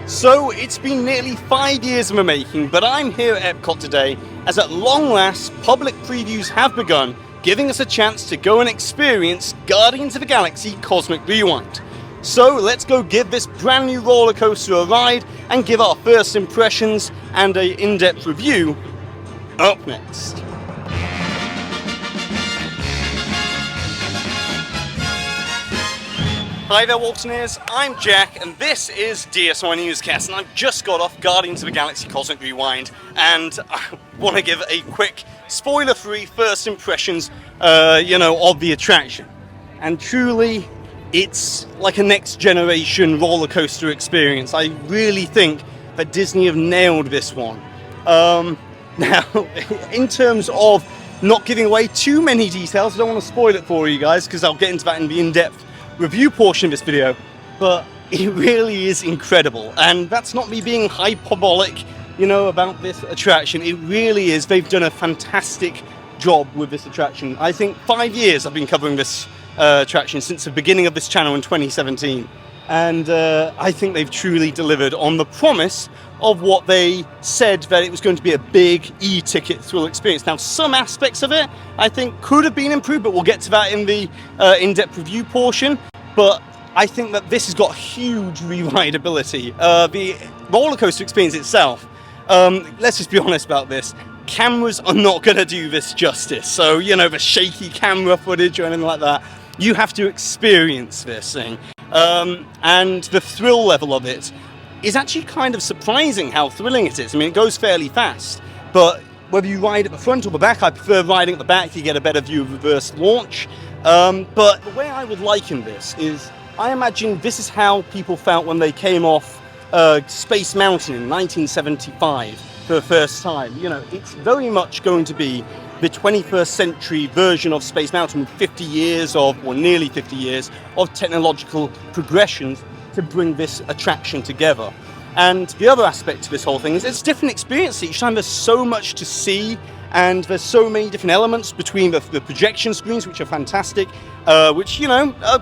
So it's been nearly 5 years in the making, but I'm here at EPCOT today as at long last public previews have begun, giving us a chance to go and experience Guardians of the Galaxy Cosmic Rewind. So let's go give this brand new roller coaster a ride and give our first impressions and an in-depth review up next. Hi there Waltoneers, I'm Jack and this is DSNY Newscast, and I've just got off Guardians of the Galaxy Cosmic Rewind and I want to give a quick spoiler-free first impressions of the attraction. And truly it's like a next generation roller coaster experience. I really think that Disney have nailed this one. Now in terms of not giving away too many details, I don't want to spoil it for you guys because I'll get into that in the in-depth review portion of this video, but it really is incredible, and that's not me being hyperbolic, about this attraction. It really is. They've done a fantastic job with this attraction. I think 5 years I've been covering this attraction since the beginning of this channel in 2017, and I think they've truly delivered on the promise of what they said, that it was going to be a big e-ticket thrill experience. Now, some aspects of it I think could have been improved, but we'll get to that in the in-depth review portion. But I think that this has got huge rewrideability. The roller coaster experience itself, let's just be honest about this, cameras are not going to do this justice. So, the shaky camera footage or anything like that, you have to experience this thing. And the thrill level of it is actually kind of surprising how thrilling it is. I mean, it goes fairly fast, but whether you ride at the front or the back, I prefer riding at the back. You get a better view of reverse launch. But the way I would liken this is, I imagine this is how people felt when they came off Space Mountain in 1975 for the first time. It's very much going to be the 21st century version of Space Mountain with 50 years of, or nearly 50 years, of technological progressions to bring this attraction together. And the other aspect to this whole thing is it's a different experience each time. There's so much to see, and there's so many different elements between the projection screens, which are fantastic, which,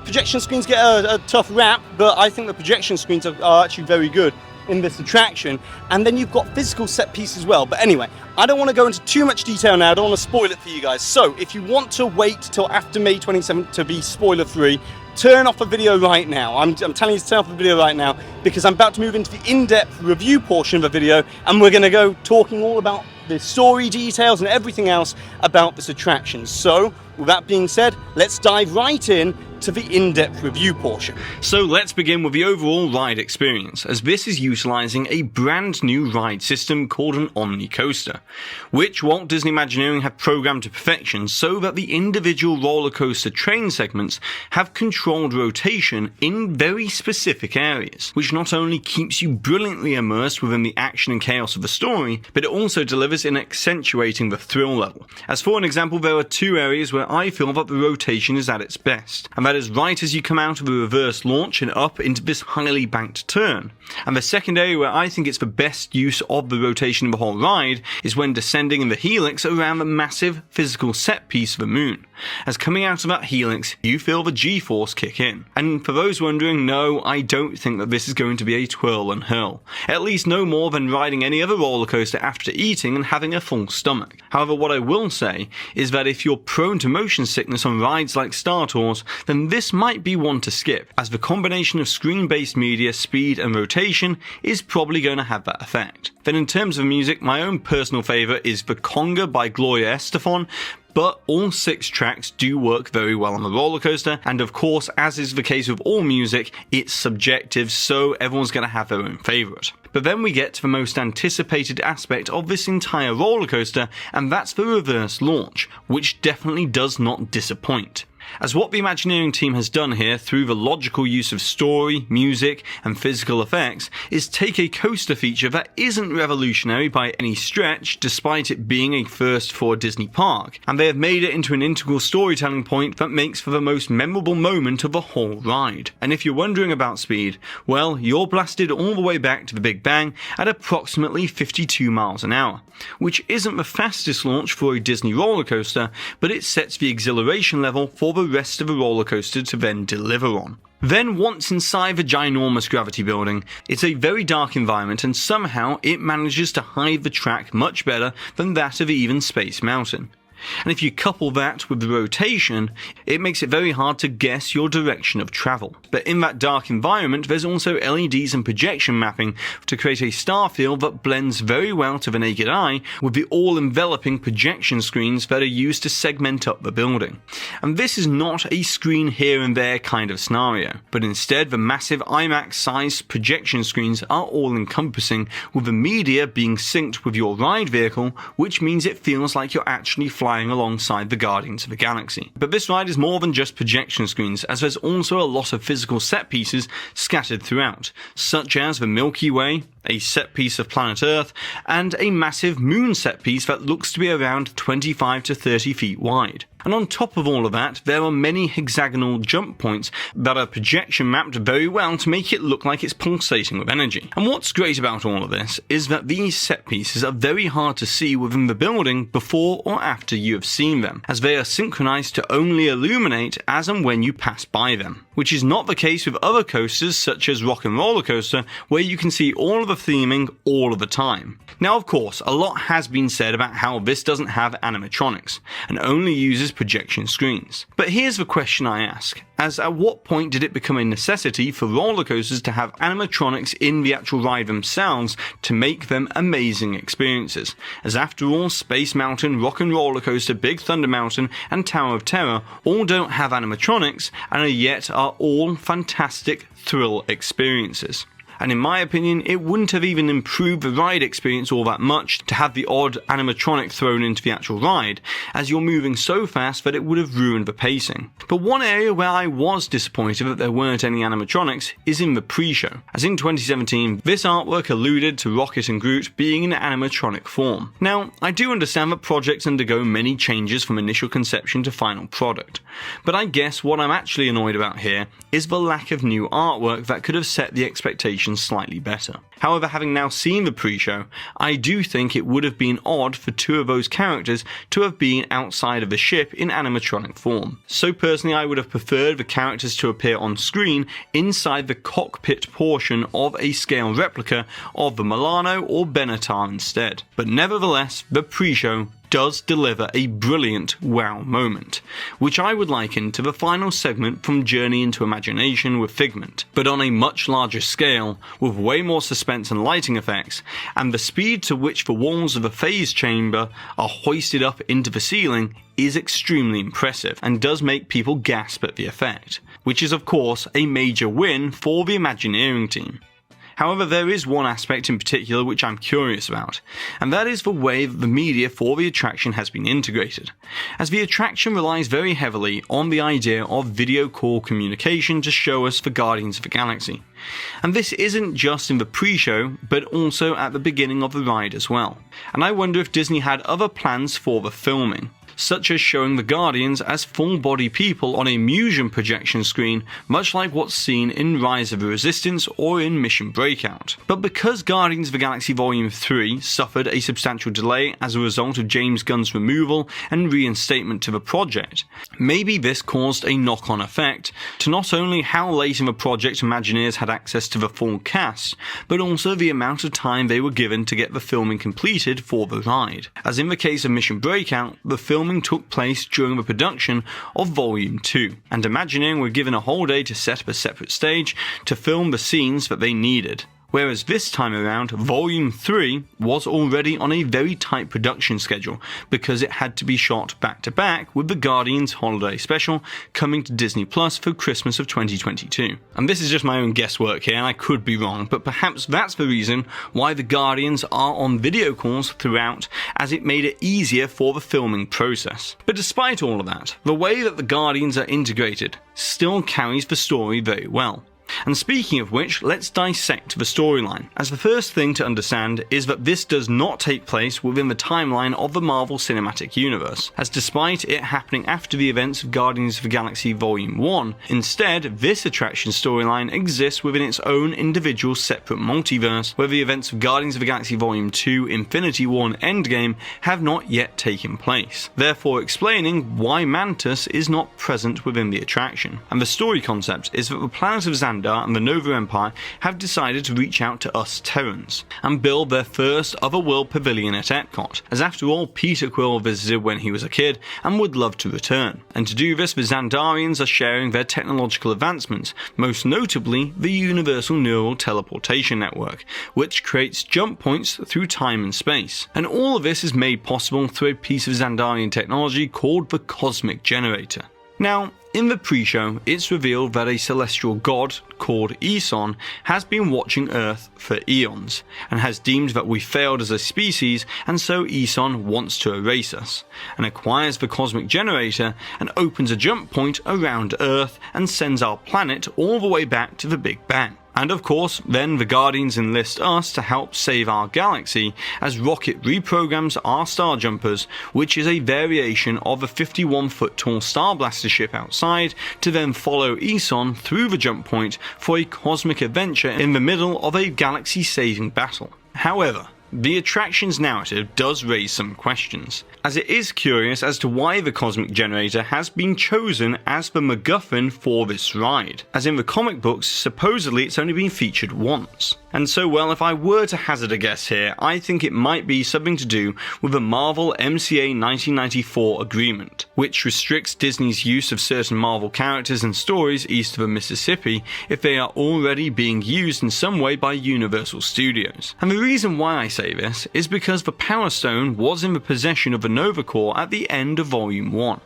projection screens get a tough rap, but I think the projection screens are actually very good in this attraction. And then you've got physical set piece as well. But anyway, I don't want to go into too much detail now. I don't want to spoil it for you guys. So if you want to wait till after May 27th to be spoiler free, turn off the video right now. I'm telling you to turn off the video right now, because I'm about to move into the in-depth review portion of the video, and we're going to go talking all about the story details and everything else about this attraction. So with that being said, let's dive right in to the in-depth review portion. So let's begin with the overall ride experience, as this is utilising a brand new ride system called an Omni Coaster, which Walt Disney Imagineering have programmed to perfection so that the individual roller coaster train segments have controlled rotation in very specific areas, which not only keeps you brilliantly immersed within the action and chaos of the story, but it also delivers in accentuating the thrill level. As for an example, there are two areas where I feel that the rotation is at its best, and that is right as you come out of a reverse launch and up into this highly banked turn. And the second area where I think it's the best use of the rotation of the whole ride is when descending in the helix around the massive physical set piece of the moon. As coming out of that helix, you feel the G-force kick in. And for those wondering, no, I don't think that this is going to be a twirl and hurl. At least no more than riding any other roller coaster after eating and having a full stomach. However, what I will say is that if you're prone to motion sickness on rides like Star Tours, then this might be one to skip, as the combination of screen-based media, speed and rotation is probably going to have that effect. Then in terms of music, my own personal favourite is The Conga by Gloria Estefan, but all 6 tracks do work very well on the roller coaster, and of course, as is the case with all music, it's subjective, so everyone's going to have their own favourite. But then we get to the most anticipated aspect of this entire roller coaster, and that's the reverse launch, which definitely does not disappoint. As what the Imagineering team has done here through the logical use of story, music and physical effects is take a coaster feature that isn't revolutionary by any stretch despite it being a first for a Disney park, and they have made it into an integral storytelling point that makes for the most memorable moment of the whole ride. And if you're wondering about speed, well, you're blasted all the way back to the Big Bang at approximately 52 miles an hour, which isn't the fastest launch for a Disney roller coaster, but it sets the exhilaration level for the rest of the roller coaster to then deliver on. Then once inside the ginormous gravity building, it's a very dark environment and somehow it manages to hide the track much better than that of even Space Mountain. And if you couple that with the rotation, it makes it very hard to guess your direction of travel. But in that dark environment, there's also LEDs and projection mapping to create a star field that blends very well to the naked eye with the all-enveloping projection screens that are used to segment up the building. And this is not a screen here and there kind of scenario, but instead the massive IMAX-sized projection screens are all-encompassing, with the media being synced with your ride vehicle, which means it feels like you're actually flying alongside the Guardians of the Galaxy. But this ride is more than just projection screens, as there's also a lot of physical set pieces scattered throughout, such as the Milky Way, a set piece of planet Earth, and a massive moon set piece that looks to be around 25 to 30 feet wide. And on top of all of that, there are many hexagonal jump points that are projection mapped very well to make it look like it's pulsating with energy. And what's great about all of this is that these set pieces are very hard to see within the building before or after you have seen them, as they are synchronized to only illuminate as and when you pass by them, which is not the case with other coasters such as Rock and Roller Coaster, where you can see all of the theming all of the time. Now, of course, a lot has been said about how this doesn't have animatronics and only uses projection screens. But here's the question I ask, as at what point did it become a necessity for roller coasters to have animatronics in the actual ride themselves to make them amazing experiences? As after all, Space Mountain, Rock and Roller Coaster, Big Thunder Mountain and Tower of Terror all don't have animatronics and yet are all fantastic thrill experiences. And in my opinion, it wouldn't have even improved the ride experience all that much to have the odd animatronic thrown into the actual ride, as you're moving so fast that it would have ruined the pacing. But one area where I was disappointed that there weren't any animatronics is in the pre-show, as in 2017, this artwork alluded to Rocket and Groot being in animatronic form. Now, I do understand that projects undergo many changes from initial conception to final product, but I guess what I'm actually annoyed about here is the lack of new artwork that could have set the expectations slightly better. However, having now seen the pre-show, I do think it would have been odd for two of those characters to have been outside of the ship in animatronic form. So personally, I would have preferred the characters to appear on screen inside the cockpit portion of a scale replica of the Milano or Benatar instead. But nevertheless, the pre-show does deliver a brilliant wow moment, which I would liken to the final segment from Journey into Imagination with Figment, but on a much larger scale, with way more suspense and lighting effects, and the speed to which the walls of the phase chamber are hoisted up into the ceiling is extremely impressive and does make people gasp at the effect, which is of course a major win for the Imagineering team. However, there is one aspect in particular which I'm curious about, and that is the way that the media for the attraction has been integrated, as the attraction relies very heavily on the idea of video call communication to show us the Guardians of the Galaxy. And this isn't just in the pre-show, but also at the beginning of the ride as well. And I wonder if Disney had other plans for the filming, such as showing the Guardians as full-body people on a Museum projection screen, much like what's seen in Rise of the Resistance or in Mission Breakout. But because Guardians of the Galaxy Volume 3 suffered a substantial delay as a result of James Gunn's removal and reinstatement to the project, maybe this caused a knock-on effect to not only how late in the project Imagineers had access to the full cast, but also the amount of time they were given to get the filming completed for the ride. As in the case of Mission Breakout, the filming took place during the production of Volume 2, and Imagineering were given a whole day to set up a separate stage to film the scenes that they needed. Whereas this time around, Volume 3 was already on a very tight production schedule because it had to be shot back to back with the Guardians Holiday Special coming to Disney Plus for Christmas of 2022. And this is just my own guesswork here and I could be wrong, but perhaps that's the reason why the Guardians are on video calls throughout, as it made it easier for the filming process. But despite all of that, the way that the Guardians are integrated still carries the story very well. And speaking of which, let's dissect the storyline, as the first thing to understand is that this does not take place within the timeline of the Marvel Cinematic Universe, as despite it happening after the events of Guardians of the Galaxy Volume 1, instead this attraction storyline exists within its own individual separate multiverse, where the events of Guardians of the Galaxy Volume 2 Infinity War and Endgame have not yet taken place, therefore explaining why Mantis is not present within the attraction. And the story concept is that the planet of Xandar and the Nova Empire have decided to reach out to us Terrans and build their first otherworld pavilion at EPCOT, as after all Peter Quill visited when he was a kid and would love to return. And to do this, the Xandarians are sharing their technological advancements, most notably the Universal Neural Teleportation Network, which creates jump points through time and space. And all of this is made possible through a piece of Xandarian technology called the Cosmic Generator. Now, in the pre-show, it's revealed that a celestial god called Eson has been watching Earth for eons, and has deemed that we failed as a species, and so Eson wants to erase us, and acquires the Cosmic Generator and opens a jump point around Earth and sends our planet all the way back to the Big Bang. And of course, then the Guardians enlist us to help save our galaxy, as Rocket reprograms our Star Jumpers, which is a variation of a 51-foot tall Star Blaster ship outside, to then follow Eson through the jump point for a cosmic adventure in the middle of a galaxy-saving battle. However, the attraction's narrative does raise some questions, as it is curious as to why the Cosmic Generator has been chosen as the MacGuffin for this ride, as in the comic books supposedly it's only been featured once. And so, well, if I were to hazard a guess here, I think it might be something to do with the Marvel MCA 1994 agreement, which restricts Disney's use of certain Marvel characters and stories east of the Mississippi if they are already being used in some way by Universal Studios. And the reason why I say this is because the Power Stone was in the possession of the Nova Corps at the end of Volume 1.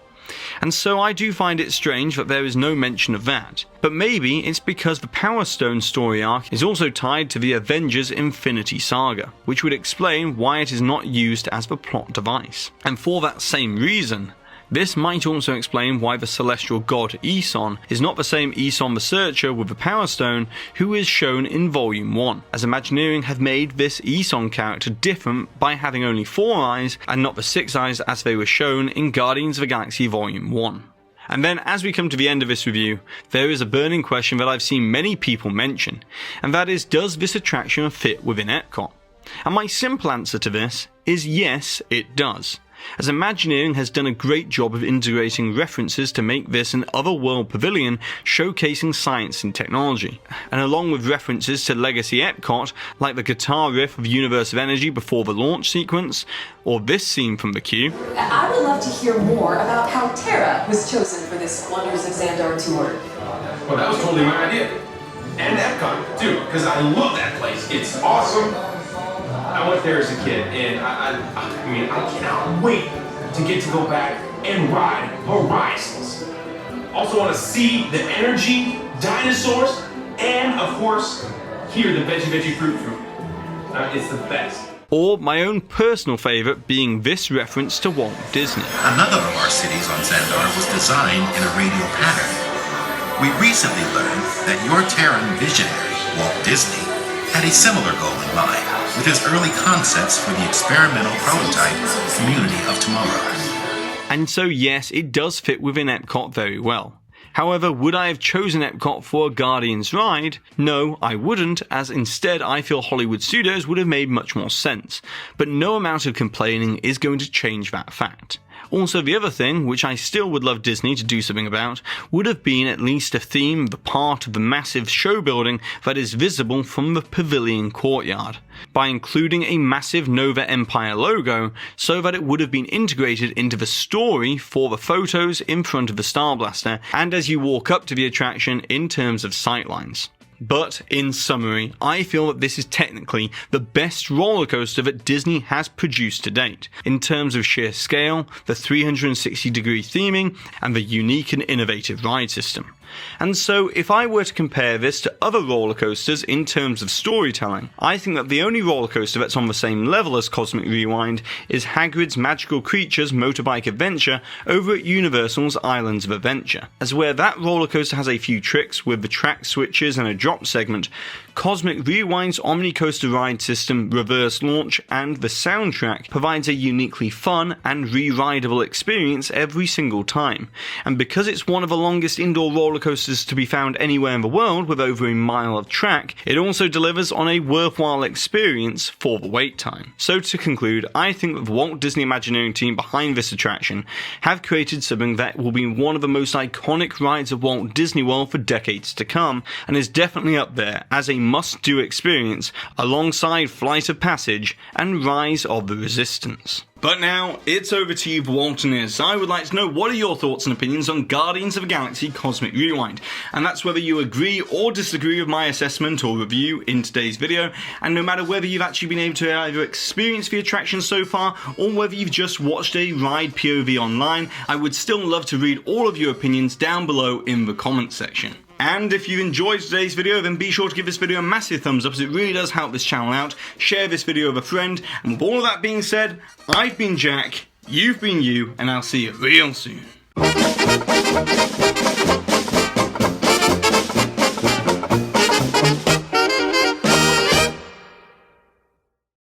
And so I do find it strange that there is no mention of that, but maybe it's because the Power Stone story arc is also tied to the Avengers Infinity Saga, which would explain why it is not used as the plot device. And for that same reason, this might also explain why the celestial god Eson is not the same Eson the Searcher with the Power Stone who is shown in Volume 1, as Imagineering have made this Eson character different by having only 4 eyes and not the 6 eyes as they were shown in Guardians of the Galaxy Volume 1. And then, as we come to the end of this review, there is a burning question that I've seen many people mention, and that is, does this attraction fit within EPCOT? And my simple answer to this is yes, it does, as Imagineering has done a great job of integrating references to make this an otherworld pavilion showcasing science and technology, and along with references to Legacy Epcot, like the guitar riff of Universe of Energy before the launch sequence, or this scene from the queue. I would love to hear more about how Terra was chosen for this Wonders of Xandar tour. Well, that was totally my idea. And Epcot, too, because I love that place. It's awesome. I went there as a kid, and I cannot wait to get to go back and ride Horizons. Also want to see the energy, dinosaurs, and of course, hear the veggie fruit. It's the best. Or my own personal favourite being this reference to Walt Disney. Another of our cities on Xandar was designed in a radial pattern. We recently learned that your Terran visionary, Walt Disney, had a similar goal in mind with his early concepts for the experimental prototype Community of Tomorrow. And so yes, it does fit within Epcot very well. However, would I have chosen Epcot for a Guardians ride? No, I wouldn't, as instead I feel Hollywood Studios would have made much more sense, but no amount of complaining is going to change that fact. Also, the other thing, which I still would love Disney to do something about, would have been at least a theme of the part of the massive show building that is visible from the pavilion courtyard, by including a massive Nova Empire logo so that it would have been integrated into the story for the photos in front of the Star Blaster and as you walk up to the attraction in terms of sightlines. But, in summary, I feel that this is technically the best roller coaster that Disney has produced to date, in terms of sheer scale, the 360-degree theming, and the unique and innovative ride system. And so if I were to compare this to other roller coasters in terms of storytelling, I think that the only roller coaster that's on the same level as Cosmic Rewind is Hagrid's Magical Creatures Motorbike Adventure over at Universal's Islands of Adventure. As where that roller coaster has a few tricks with the track switches and a drop segment, Cosmic Rewind's Omnicoaster ride system, reverse launch, and the soundtrack provides a uniquely fun and re-rideable experience every single time. And because it's one of the longest indoor roller coasters to be found anywhere in the world with over a mile of track, it also delivers on a worthwhile experience for the wait time. So to conclude, I think that the Walt Disney Imagineering team behind this attraction have created something that will be one of the most iconic rides of Walt Disney World for decades to come, and is definitely up there as a must-do experience alongside Flight of Passage and Rise of the Resistance. But now, it's over to you, Waltoniers. I would like to know, what are your thoughts and opinions on Guardians of the Galaxy Cosmic Rewind? And that's whether you agree or disagree with my assessment or review in today's video, and no matter whether you've actually been able to either experience the attraction so far, or whether you've just watched a ride POV online, I would still love to read all of your opinions down below in the comment section. And if you enjoyed today's video, then be sure to give this video a massive thumbs up, as it really does help this channel out. Share this video with a friend, and with all of that being said, I've been Jack, you've been you, and I'll see you real soon.